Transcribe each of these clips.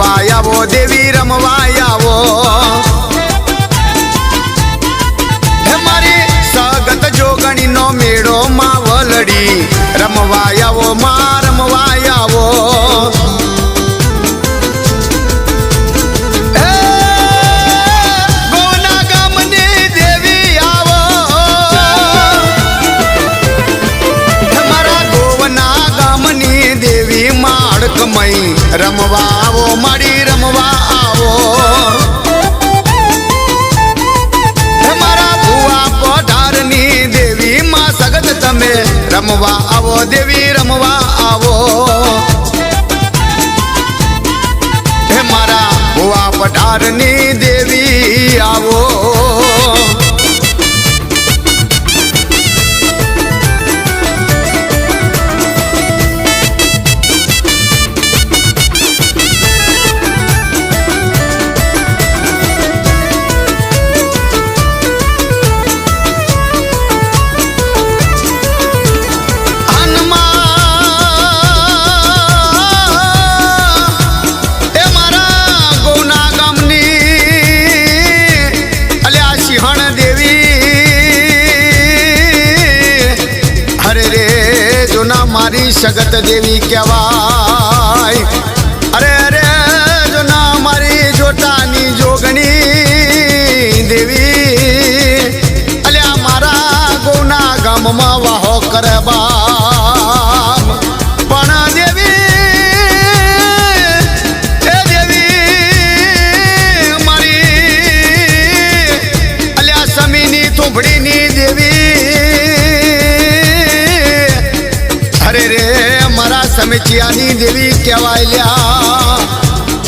રમવા આવો દેવી રમવા આવો હે મારી સગત જોગણી નો મેળો માં વલડી રમવા આવો માં રમવા આવો ગોના ગામની દેવી આવો મારા ગોવના ગામની દેવી માળકમય રમવા આવો મારી રમવા આવો મારા ભુવા પઢારની દેવી માં સગત તમે રમવા આવો દેવી રમવા આવો હે મારા ભુવા પઢારની દેવી આવો मारी सगत देवी कहवाय अरे अरे जो ना मारी जोटानी जोगणी देवी अल्या मारा गोना गाम में वाहो करबा पण देवी ए देवी मारी अल्या समीनी थोपड़ी देवी अरे रे मारा समेचियानी देवी कहवाय ल्या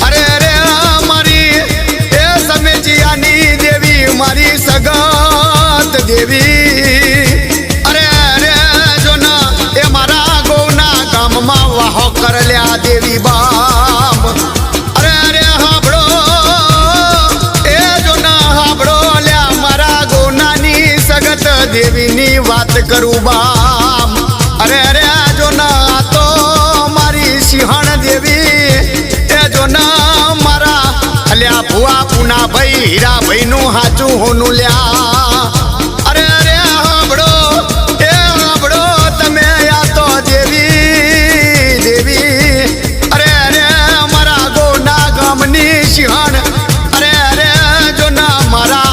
अरे अरे मारी ए समेचियानी देवी मारी सगत देवी अरे अरे जो ना ए मारा गोना गाम में वाहो कर लिया देवी बाप अरे अरे हाबड़ो ए जो ना हाबड़ो लिया मारा गोना नी सगत देवी नी बात करू बाप अरे अरे जो ना तो मारी सिंहण देवी ए जो ना मारा अल्या भुआ पुना भाई हीरा भाई नु हाचू होनु ल्या अरे अरे हाबड़ो ए हाबड़ो तमे या तो देवी देवी अरे अरे मारा गोना गामनी सिंहण अरे अरे जो ना मारा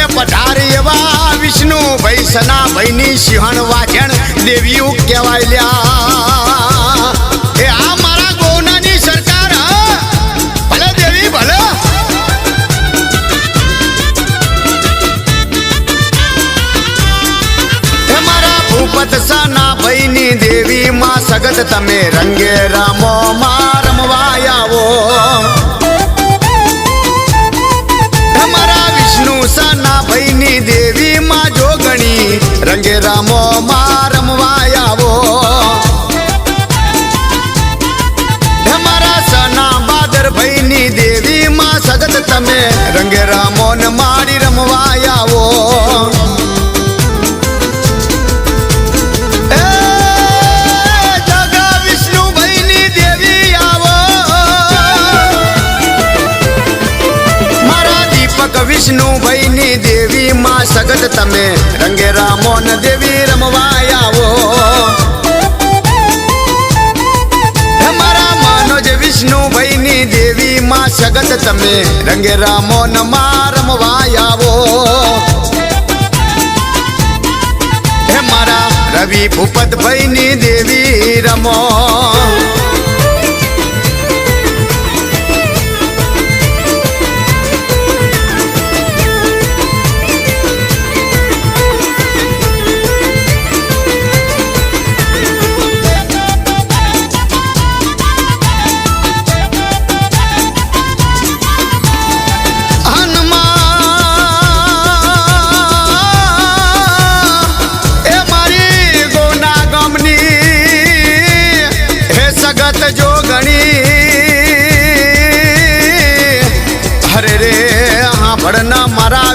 ए पठारी एवा विष्णु भाई सना भाई नी सिंहण वाजण देवी कहवाय ल्या ए आ मारा गोना नी सरकार भले देवी भले ए मारा भूपत सना भाई नी देवी मां सगत तमे रंगे रामो मां रमवा आવો विष्णु सना भाई नी देवी मां जोगणी रंगे रामो मां रमवा आવો हमारा सना बादर भाई नी देवी मां सगत तमे रंगे रामो न मारी रमवा आવો जगा विष्णु भाई नी देवी आवो मारा दीपक विष्णु भाई नी देवी मां सगत तमे रंगे रामो न देवी रमवा आવો हमारा मनोज विष्णु भाई नी देवी मां सगत तमे रंगे रामो न मां रमवा आવો हमारा रवि भूपत भाई नी देवी रमो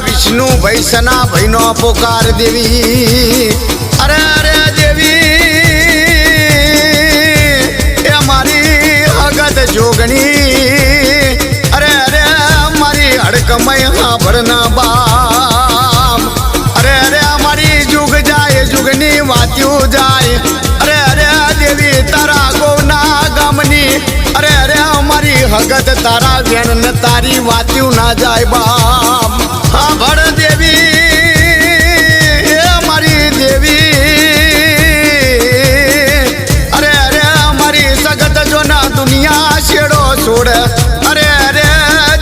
विष्णु भाई सना भाई नो पुकार देवी अरे अरे देवी ए हमारी हगत जोगनी કમય હા ભરના બાપ અરે અરે અમારી જુગ જાય જુગની વાત્યું જાય અરે અરે દેવી તારા ગોના ગામની અરે અરે અમારી હગત તારા વેણ ને તારી વાત્યું ના જાય બાપ હા ભર દેવી અમારી દેવી અરે અરે અમારી સગત જો ના દુનિયા છેડો છોડ અરે અરે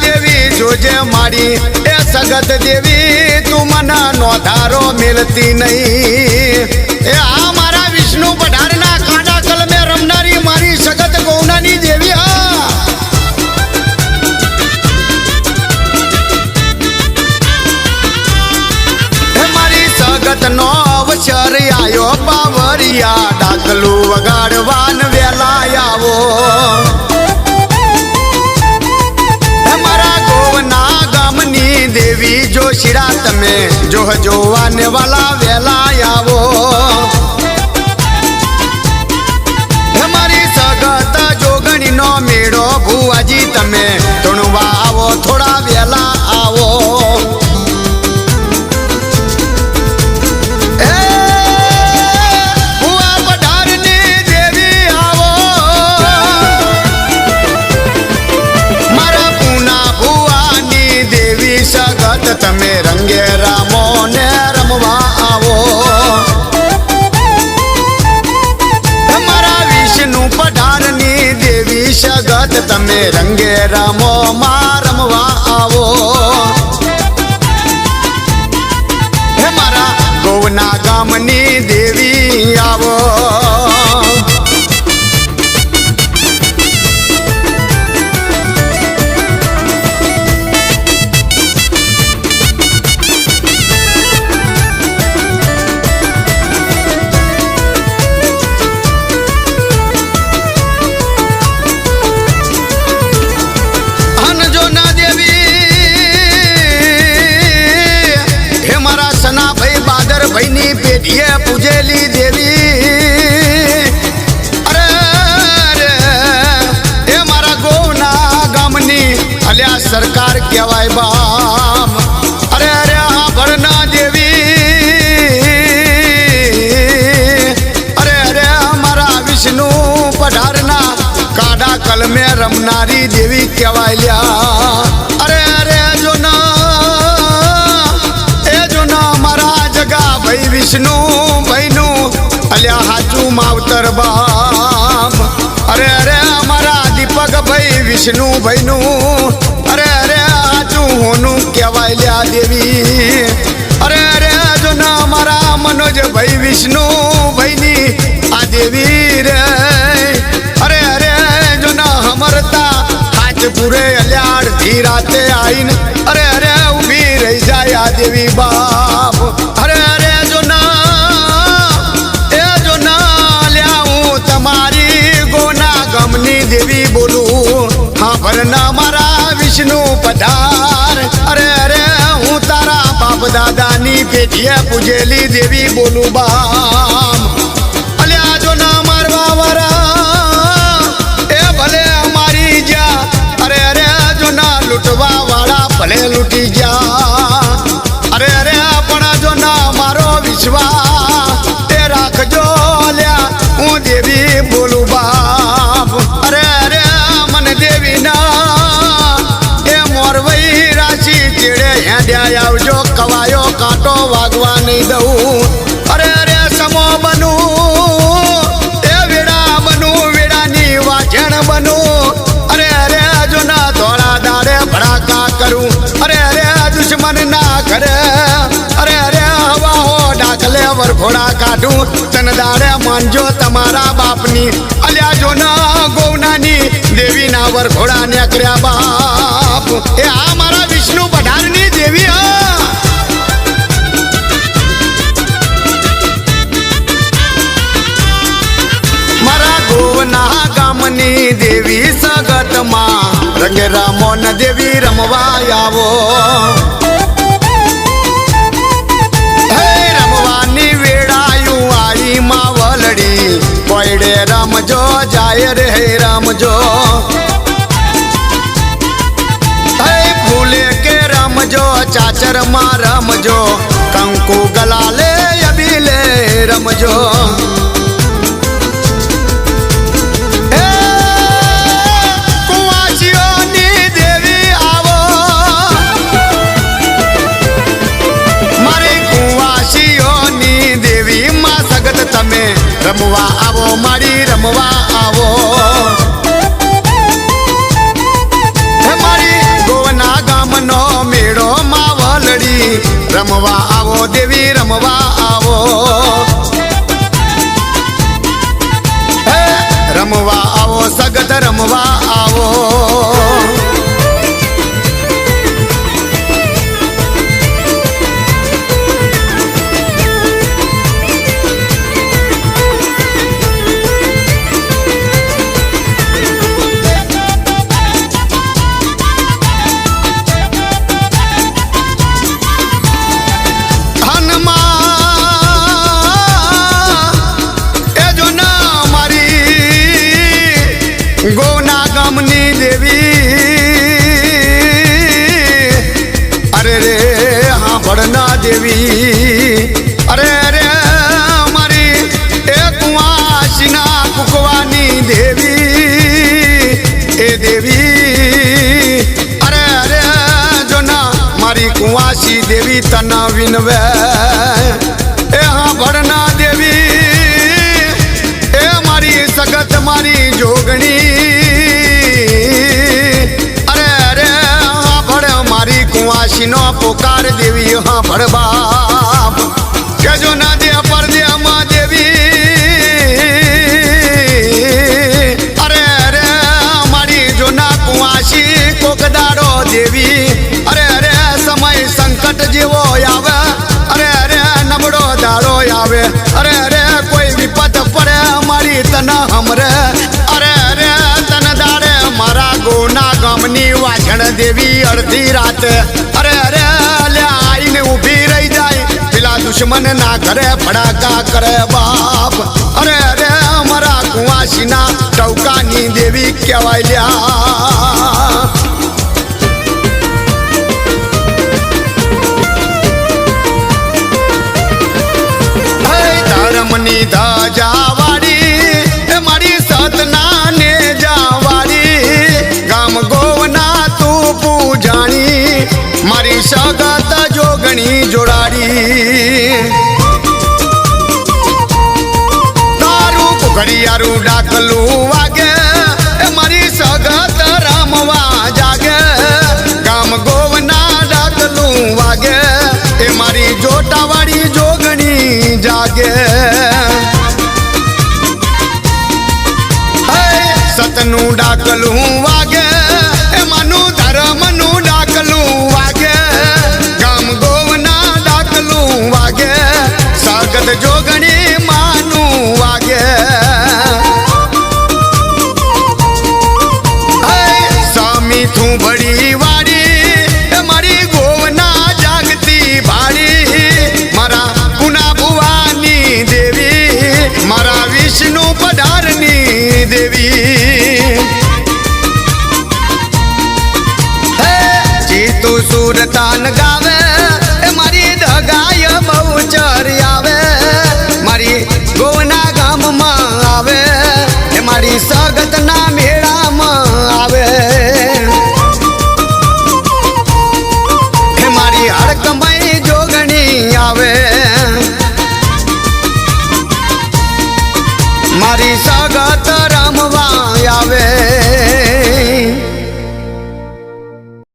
દેવી જોજે મારી એ સગત દેવી તું મને નોધારો મિલતી નહીં એ આ મારા વિષ્ણુ પઢારના કાંડા કલમે રમનારી મારી સગત ગૌનાની દેવી હા હે મારી સગત નો અવસર આયો બાવરિયા ડાકલું વગાડવાન વેલા આવો દેવી જો શિરા તમે જો જોવાને વાલા વેલા આવો મારી સગત જોગણી નો મેળો ભુવાજી તમે ધૂણવા આવો થોડા વેલા આવો ભુવા પઢારની દેવી આવો મારા પૂના ભુવાની દેવી સગત તમે રંગે રામો ને રમવા આવો તમારા વિષ્ણુ પઢારની દેવી સગત તમે રંગે રામો માં રમવા આવો હે મારા ગોવના ગામની દેવી આવો ભાઈની પેઢીએ પૂજેલી દેવી અરે અરે એ મારા ગોના ગામની અલ્યા સરકાર કહેવાય બાપ અરે અરે હા ભરના દેવી અરે અરે મારા વિષ્ણુ પઢારના કાડા કલમે રમનારી દેવી કહેવાય લ્યા અરે અરે જો ના ભાઈ વિષ્ણુ ભાઈનું અલ્યા હાચું માવતર બાપ અરે અરે અમારા દીપક ભાઈ વિષ્ણુ ભાઈનું અરે અરે હાચું હોનું કહેવાય લ્યા દેવી અરે અરે જો ના અમારા મનોજ ભાઈ વિષ્ણુ ભાઈની આ દેવી રે અરે અરે જો ના હમરતા હાજપુરે અલ્યા અડધી રાતે આવીને અરે અરે ઊભી રહી જાય આ દેવી બાપ અરે અરે દેવી બોલું હા ભરના મારા વિષ્ણુ પધાર અરે અરે હું તારા બાપ દાદાની પેઢીએ પૂજેલી દેવી બોલું બામ અલ્યા જો ના મારવા વાળા એ ભલે મારી જા અરે અરે જો ના લૂંટવા વાળા ભલે લૂંટી જા અરે અરે પણ જો ના મારો વિશ્વાસ એ રાખજો અલ્યા હું દેવી બોલું બાપ અરે અરે મને દેવી ના એ મોરવઈ રાશિ ચેડે હેડ્યા આવજો કવાયો કાંટો વાગવા નહીં દઉં અરે અરે સમો બનું એ વેડા બનું વેડાની વાજણ બનું અરે અરે જો ના ધોળા દાડે ભડાકા કરું અરે અરે દુશ્મન ના કરે અરે અરે હવા હો ડાકલે વરઘોડા કાઢું તન દાડે માનજો તમારા બાપની અલ્યા જો ના ગૌનાની દેવી ના વરઘોડા ને કર્યા બાપ એ આ મારા વિષ્ણુ પઢારની દેવી હા મારા ગોવના ગામની દેવી સગતમાં રંગે રામો ન દેવી રમવા આવો રમવાની વેળાયું આવી માવલડી કોયડે રમજો જાય રે રમજો ફૂલે કે ઘરમાં રમજો, કંકુ ગલાલે અબીલે રમજો. કુંવાસીઓની દેવી આવો, મારી કુંવાસીઓની દેવી માં સગત તમે રમવા આવો, મારી રમવા આવો. મેળો માવલડી રમવા આવો, દેવી રમવા આવો. રમવા આવો, સગત રમવા આવો. ગોના ગામની દેવી, અરે રે હા ભડના દેવી, અરે રે મારી એ કુંવાસીના કુકવાની દેવી, એ દેવી અરે અરે જોના મારી કુંવાસી દેવી તના વિનવે, એ હા ભડના દેવી, એ મારી સગત મારી જોગણી, કુંવાસીનો પોકાર દેવી હા ભડ બાપ, કેજો ના દે પર દે માં દેવી, અરે અરે મારી જો ના કુંવાસી કોકદાડો દેવી, અરે અરે સમય સંકટ જેવો આવે, અરે અરે નબળો દાડો આવે, અરે અરે કોઈ વિપત પડે મારી તના હમરે, અરે અરે તન દાડે મારા ગોના ગામની વાછણ દેવી અડધી રાતે, અરે અરે આઈને ઊભી રહી જાય, પેલા દુશ્મન ના કરે ફડાકા કરે બાપ, અરે અરે અમારા કુંવાસીના ટવકાની દેવી કહેવાય લ્યા. ધર્મની ધજાવાળી એ મારી સતના ને જાવાળી, ગામ ગોવના તું પૂજાણી, મારી સગત જોગણી જોડાડી. તારું ઘડિયાળું ડાકલું વાગે, એ મારી સગત રમવા જાગે, ગામ ગોવના ડાકલું વાગે, એ મારી જોટાવાળી જોગણી જાગે. સતનું ડાકલું વાગે, એ માનું ધર્મનું ડાકલું વાગે, ગામ ગોવના ડાકલું વાગે, સગત જોગણી માનું વાગે. સામી તું ભડી વાડી, એ મારી ગોવના જાગતી ભાડી, મારા પુના ભુવાની દેવી, મારા વિષ્ણુ પધારની દેવી. તું સુરતાન ગાવે, એ મારી દગાય બહુ ચરી આવે, મારી ગોના ગામમાં આવે, એ મારી સગતના મેળામાં આવે, એ મારી હડકમય જોગણી આવે, મારી સગત